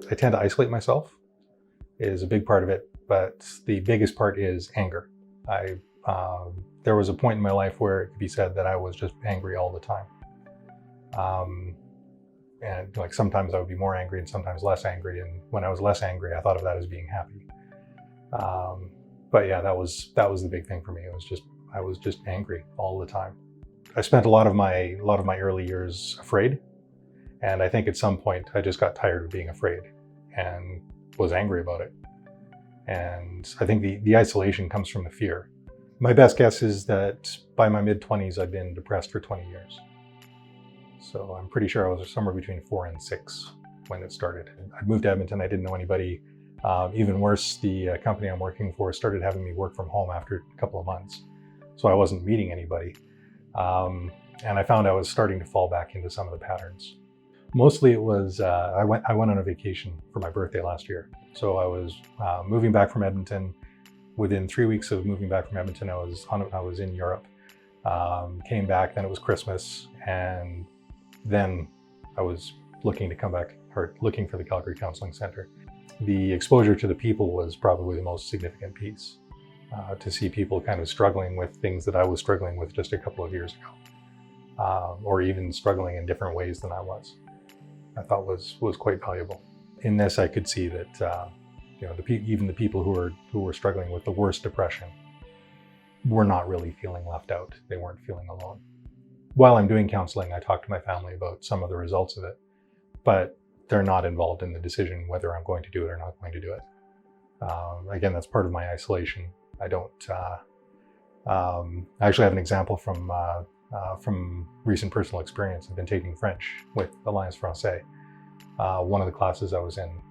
I tend to isolate myself is a big part of it, but the biggest part is anger. There was a point in my life where it could be said that I was just angry all the time. And like sometimes I would be more angry and sometimes less angry. And when I was less angry, I thought of that as being happy. But yeah, that was the big thing for me. I was just angry all the time. I spent a lot of my early years afraid. And I think at some point I just got tired of being afraid and was angry about it. And I think the isolation comes from the fear. My best guess is that by my mid-20s, I'd been depressed for 20 years. So I'm pretty sure I was somewhere between 4 and 6 when it started. I moved to Edmonton, I didn't know anybody. Even worse, the company I'm working for started having me work from home after a couple of months. So I wasn't meeting anybody. And I found I was starting to fall back into some of the patterns. Mostly it was, I went on a vacation for my birthday last year. So I was moving back from Edmonton. Within 3 weeks of moving back from Edmonton, I was in Europe. Came back, then it was Christmas, and then I was looking to come back, or looking for the Calgary Counseling Centre. The exposure to the people was probably the most significant piece. To see people kind of struggling with things that I was struggling with just a couple of years ago, or even struggling in different ways than I was, I thought was quite valuable. In this, I could see that even the people who were struggling with the worst depression were not really feeling left out. They weren't feeling alone. While I'm doing counseling, I talk to my family about some of the results of it, but they're not involved in the decision whether I'm going to do it or not going to do it. Again, that's part of my isolation. I don't. I actually have an example from recent personal experience. I've been taking French with Alliance Française. One of the classes I was in,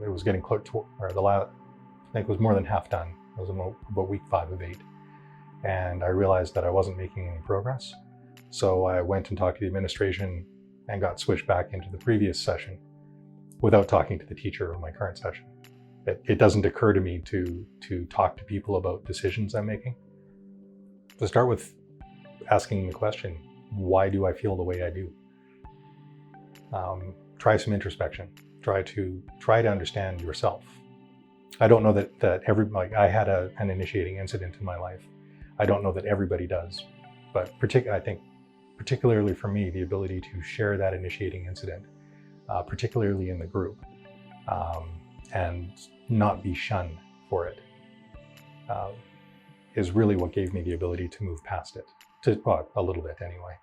it was getting close to, I think it was more than half done. It was about week 5 of 8. And I realized that I wasn't making any progress. So I went and talked to the administration and got switched back into the previous session without talking to the teacher of my current session. It doesn't occur to me to talk to people about decisions I'm making. To start with asking the question, why do I feel the way I do? Try some introspection. Try to understand yourself. I don't know that I had an initiating incident in my life. I don't know that everybody does, but I think particularly for me, the ability to share that initiating incident, particularly in the group, and not be shunned for it, is really what gave me the ability to move past it, a little bit anyway.